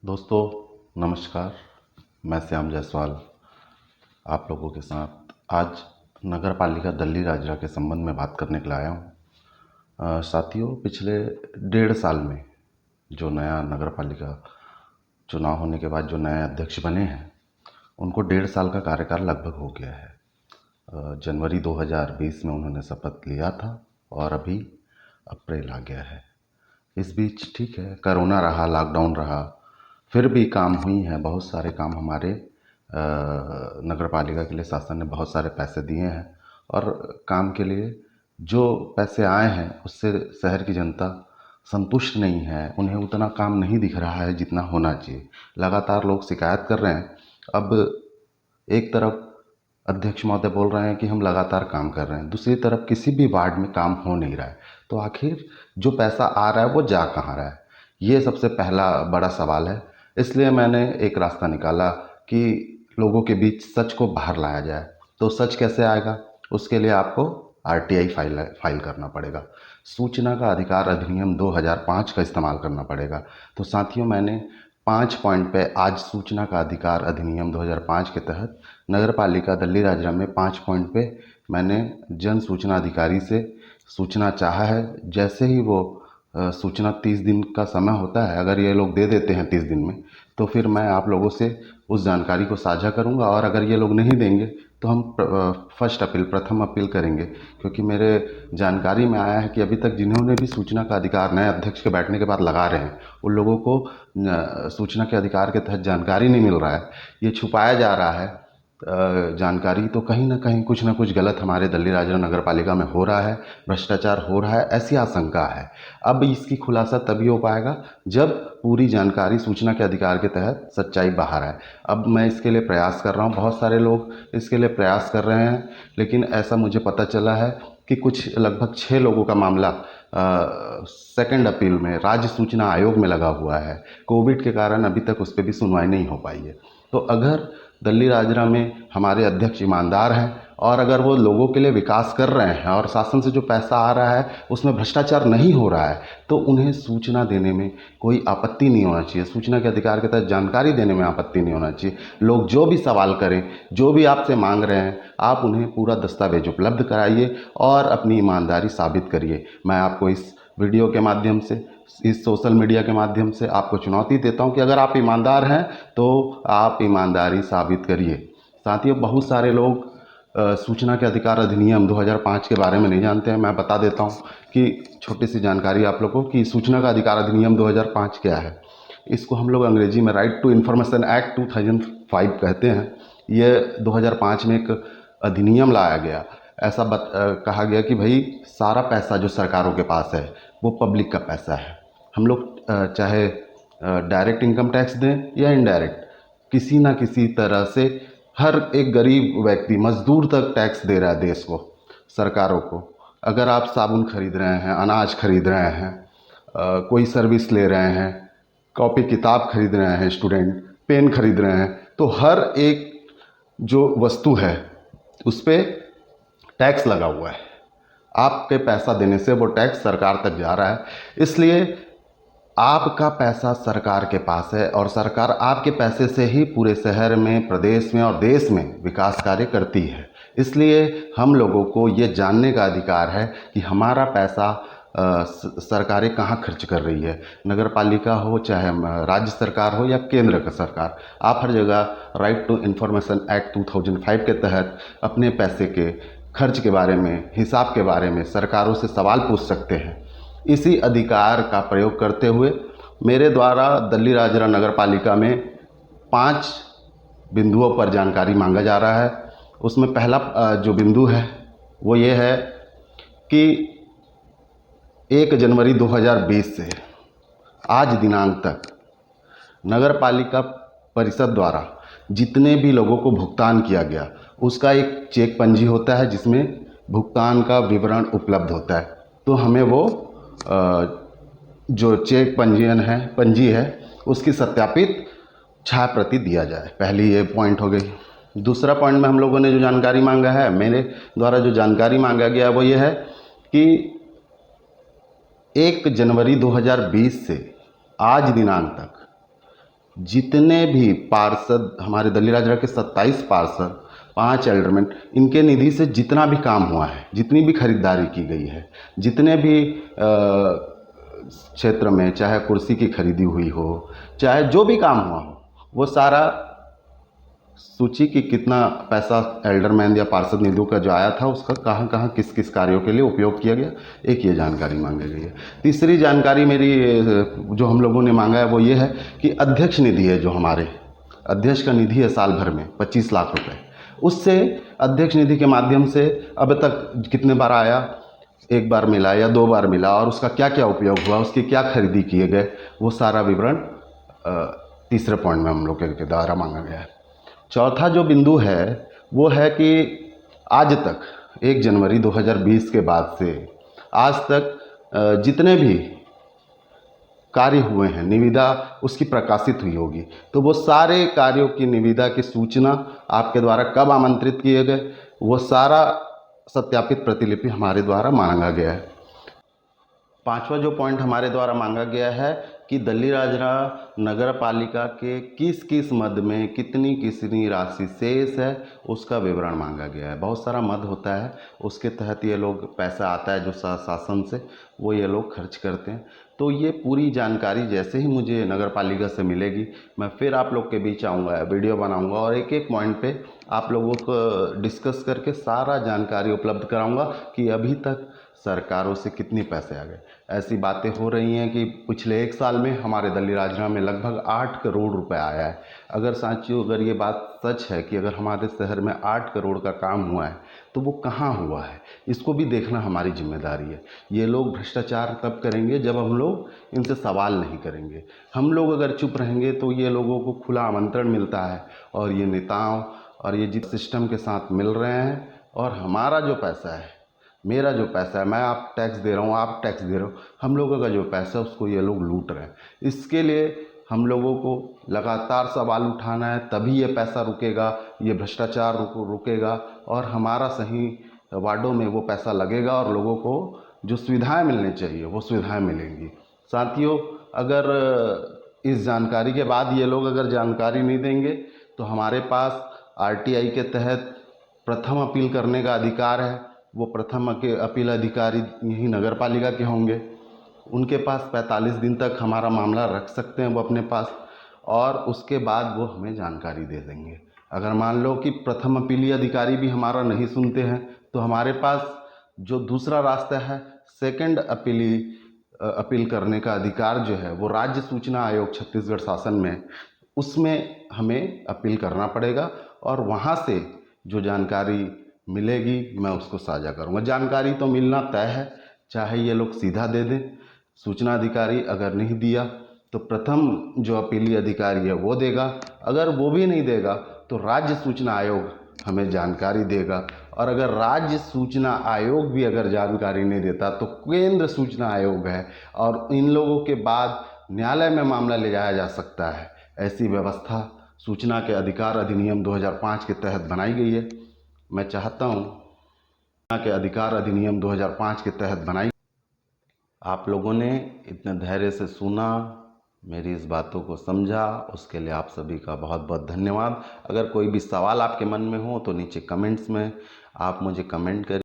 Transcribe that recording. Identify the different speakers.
Speaker 1: दोस्तों नमस्कार। मैं श्याम जायसवाल आप लोगों के साथ आज नगर पालिका दल्ली राजरा के संबंध में बात करने के लिए आया हूँ। साथियों, पिछले 1.5 साल में जो नया नगर पालिका चुनाव होने के बाद जो नए अध्यक्ष बने हैं उनको 1.5 साल का कार्यकाल लगभग हो गया है। जनवरी 2020 में उन्होंने शपथ लिया था और अभी अप्रैल आ गया है। इस बीच ठीक है, कोरोना रहा, लॉकडाउन रहा, फिर भी काम हुई हैं बहुत सारे काम। हमारे नगर पालिका के लिए शासन ने बहुत सारे पैसे दिए हैं और काम के लिए जो पैसे आए हैं उससे शहर की जनता संतुष्ट नहीं है। उन्हें उतना काम नहीं दिख रहा है जितना होना चाहिए। लगातार लोग शिकायत कर रहे हैं। अब एक तरफ अध्यक्ष महोदय बोल रहे हैं कि हम लगातार काम कर रहे हैं, दूसरी तरफ किसी भी वार्ड में काम हो नहीं रहा है। तो आखिर जो पैसा आ रहा है वो जा कहाँ रहा है, ये सबसे पहला बड़ा सवाल है। इसलिए मैंने एक रास्ता निकाला कि लोगों के बीच सच को बाहर लाया जाए। तो सच कैसे आएगा, उसके लिए आपको आरटीआई फाइल करना पड़ेगा। सूचना का अधिकार अधिनियम 2005 का इस्तेमाल करना पड़ेगा। तो साथियों, मैंने 5 पॉइंट पे आज सूचना का अधिकार अधिनियम 2005 के तहत नगर पालिका दल्ली राजरा में 5 पॉइंट पे मैंने जन सूचना अधिकारी से सूचना चाहा है। जैसे ही वो सूचना 30 दिन का समय होता है, अगर ये लोग दे देते हैं 30 दिन में, तो फिर मैं आप लोगों से उस जानकारी को साझा करूंगा। और अगर ये लोग नहीं देंगे तो हम प्रथम अपील करेंगे। क्योंकि मेरे जानकारी में आया है कि अभी तक जिन्होंने भी सूचना का अधिकार नए अध्यक्ष के बैठने के बाद लगा रहे हैं, उन लोगों को सूचना के अधिकार के तहत जानकारी नहीं मिल रहा है, ये छुपाया जा रहा है जानकारी। तो कहीं ना कहीं कुछ ना कुछ गलत हमारे दल्ली राजरा नगर पालिका में हो रहा है, भ्रष्टाचार हो रहा है, ऐसी आशंका है। अब इसकी खुलासा तभी हो पाएगा जब पूरी जानकारी सूचना के अधिकार के तहत सच्चाई बाहर आए। अब मैं इसके लिए प्रयास कर रहा हूँ, बहुत सारे लोग इसके लिए प्रयास कर रहे हैं, लेकिन ऐसा मुझे पता चला है कि कुछ लगभग 6 लोगों का मामला सेकंड अपील में राज्य सूचना आयोग में लगा हुआ है। कोविड के कारण अभी तक उस पर भी सुनवाई नहीं हो पाई है। तो अगर दल्ली राजरा में हमारे अध्यक्ष ईमानदार हैं और अगर वो लोगों के लिए विकास कर रहे हैं और शासन से जो पैसा आ रहा है उसमें भ्रष्टाचार नहीं हो रहा है, तो उन्हें सूचना देने में कोई आपत्ति नहीं होना चाहिए। सूचना के अधिकार के तहत जानकारी देने में आपत्ति नहीं होना चाहिए। लोग जो भी सवाल करें, जो भी आपसे मांग रहे हैं, आप उन्हें पूरा दस्तावेज उपलब्ध कराइए और अपनी ईमानदारी साबित करिए। मैं आपको इस वीडियो के माध्यम से, इस सोशल मीडिया के माध्यम से आपको चुनौती देता हूं कि अगर आप ईमानदार हैं तो आप ईमानदारी साबित करिए। साथियों, बहुत सारे लोग सूचना के अधिकार अधिनियम 2005 के बारे में नहीं जानते हैं। मैं बता देता हूं कि छोटी सी जानकारी आप लोगों को कि सूचना का अधिकार अधिनियम 2005 क्या है। इसको हम लोग अंग्रेजी में राइट टू इन्फॉर्मेशन एक्ट 2005 कहते हैं। ये 2005 में एक अधिनियम लाया गया। ऐसा कहा गया कि भाई सारा पैसा जो सरकारों के पास है वो पब्लिक का पैसा है। हम लोग चाहे डायरेक्ट इनकम टैक्स दें या इनडायरेक्ट, किसी ना किसी तरह से हर एक गरीब व्यक्ति, मजदूर तक टैक्स दे रहा है देश को, सरकारों को। अगर आप साबुन खरीद रहे हैं, अनाज खरीद रहे हैं, कोई सर्विस ले रहे हैं, कॉपी किताब खरीद रहे हैं, स्टूडेंट पेन खरीद रहे हैं, तो हर एक जो वस्तु है उस पर टैक्स लगा हुआ है। आपके पैसा देने से वो टैक्स सरकार तक जा रहा है। इसलिए आपका पैसा सरकार के पास है और सरकार आपके पैसे से ही पूरे शहर में, प्रदेश में और देश में विकास कार्य करती है। इसलिए हम लोगों को ये जानने का अधिकार है कि हमारा पैसा सरकारें कहाँ खर्च कर रही है। नगर पालिका हो, चाहे राज्य सरकार हो या केंद्र का सरकार, आप हर जगह राइट टू इन्फॉर्मेशन एक्ट 2005 के तहत अपने पैसे के खर्च के बारे में, हिसाब के बारे में सरकारों से सवाल पूछ सकते हैं। इसी अधिकार का प्रयोग करते हुए मेरे द्वारा दल्ली राजरा नगर पालिका में 5 बिंदुओं पर जानकारी मांगा जा रहा है। उसमें पहला जो बिंदु है वो ये है कि 1 जनवरी 2020 से आज दिनांक तक नगर पालिका परिषद द्वारा जितने भी लोगों को भुगतान किया गया उसका एक चेक पंजी होता है जिसमें भुगतान का विवरण उपलब्ध होता है। तो हमें वो जो चेक पंजी है उसकी सत्यापित छाया प्रति दिया जाए। पहली ये पॉइंट हो गई। दूसरा पॉइंट में हम लोगों ने जो जानकारी मांगा है, मेरे द्वारा जो जानकारी मांगा गया वो ये है कि 1 जनवरी 2020 से आज दिनांक तक जितने भी पार्षद हमारे दल्ली राजरा के 27 पार्षद, 5 एल्डरमैन, इनके निधि से जितना भी काम हुआ है, जितनी भी खरीदारी की गई है, जितने भी क्षेत्र में चाहे कुर्सी की खरीदी हुई हो, चाहे जो भी काम हुआ हो, वो सारा सूची कि कितना पैसा एल्डरमैन या पार्षद निधियों का जो आया था उसका कहाँ कहाँ किस किस कार्यों के लिए उपयोग किया गया, एक ये जानकारी मांगी गई है। तीसरी जानकारी मेरी जो हम लोगों ने मांगा है वो ये है कि अध्यक्ष निधि है, जो हमारे अध्यक्ष का निधि है साल भर में 25 लाख रुपए, उससे अध्यक्ष निधि के माध्यम से अब तक कितने बार आया, एक बार मिला या 2 बार मिला, और उसका क्या क्या उपयोग हुआ, उसकी क्या खरीदी किए गए, वो सारा विवरण तीसरे पॉइंट में हम लोग के द्वारा मांगा गया है। चौथा जो बिंदु है वो है कि आज तक 1 जनवरी 2020 के बाद से आज तक जितने भी कार्य हुए हैं, निविदा उसकी प्रकाशित हुई होगी, तो वो सारे कार्यों की निविदा की सूचना आपके द्वारा कब आमंत्रित किए गए, वो सारा सत्यापित प्रतिलिपि हमारे द्वारा मांगा गया है। पांचवा जो पॉइंट हमारे द्वारा मांगा गया है कि दल्ली राजरा नगर पालिका के किस किस मद में कितनी कितनी राशि शेष है, उसका विवरण मांगा गया है। बहुत सारा मद होता है, उसके तहत ये लोग पैसा आता है जो शासन से, वो ये लोग खर्च करते हैं। तो ये पूरी जानकारी जैसे ही मुझे नगर पालिका से मिलेगी, मैं फिर आप लोग के बीच आऊँगा, वीडियो बनाऊँगा और एक एक पॉइंट पे आप लोगों को डिस्कस करके सारा जानकारी उपलब्ध कराऊँगा कि अभी तक सरकारों से कितने पैसे आ गए। ऐसी बातें हो रही हैं कि पिछले 1 साल में हमारे दल्ली राजरा में लगभग 8 करोड़ रुपए आया है। अगर साथियों, अगर ये बात सच है कि अगर हमारे शहर में 8 करोड़ का काम हुआ है, तो वो कहाँ हुआ है, इसको भी देखना हमारी जिम्मेदारी है। ये लोग भ्रष्टाचार तब करेंगे जब हम लोग इनसे सवाल नहीं करेंगे। हम लोग अगर चुप रहेंगे तो ये लोगों को खुला आमंत्रण मिलता है, और ये नेताओं और ये जिस सिस्टम के साथ मिल रहे हैं, और हमारा जो पैसा है, मेरा जो पैसा है, मैं आप टैक्स दे रहा हूँ, आप टैक्स दे रहे हो, हम लोगों का जो पैसा है उसको ये लोग लूट रहे हैं। इसके लिए हम लोगों को लगातार सवाल उठाना है, तभी ये पैसा रुकेगा, ये भ्रष्टाचार रुकेगा, और हमारा सही वार्डों में वो पैसा लगेगा, और लोगों को जो सुविधाएं मिलनी चाहिए वो सुविधाएं मिलेंगी। साथियों, अगर इस जानकारी के बाद ये लोग अगर जानकारी नहीं देंगे, तो हमारे पास RTI के तहत प्रथम अपील करने का अधिकार है। वो प्रथम अपील अधिकारी यही नगर पालिका के होंगे, उनके पास 45 दिन तक हमारा मामला रख सकते हैं वो अपने पास, और उसके बाद वो हमें जानकारी दे देंगे। अगर मान लो कि प्रथम अपीली अधिकारी भी हमारा नहीं सुनते हैं, तो हमारे पास जो दूसरा रास्ता है, सेकंड अपील करने का अधिकार जो है, वो राज्य सूचना आयोग छत्तीसगढ़ शासन में, उसमें हमें अपील करना पड़ेगा, और वहाँ से जो जानकारी मिलेगी मैं उसको साझा करूँगा। जानकारी तो मिलना तय है, चाहे ये लोग सीधा दे दें, सूचना अधिकारी अगर नहीं दिया तो प्रथम जो अपीली अधिकारी है वो देगा, अगर वो भी नहीं देगा तो राज्य सूचना आयोग हमें जानकारी देगा, और अगर राज्य सूचना आयोग भी अगर जानकारी नहीं देता तो केंद्र सूचना आयोग है, और इन लोगों के बाद न्यायालय में मामला ले जाया जा सकता है। ऐसी व्यवस्था सूचना के अधिकार अधिनियम 2005 के तहत बनाई गई है। मैं चाहता हूँ सूचना के अधिकार अधिनियम 2005 के तहत बनाई। आप लोगों ने इतने धैर्य से सुना, मेरी इस बातों को समझा, उसके लिए आप सभी का बहुत बहुत धन्यवाद। अगर कोई भी सवाल आपके मन में हो तो नीचे कमेंट्स में आप मुझे कमेंट करिए।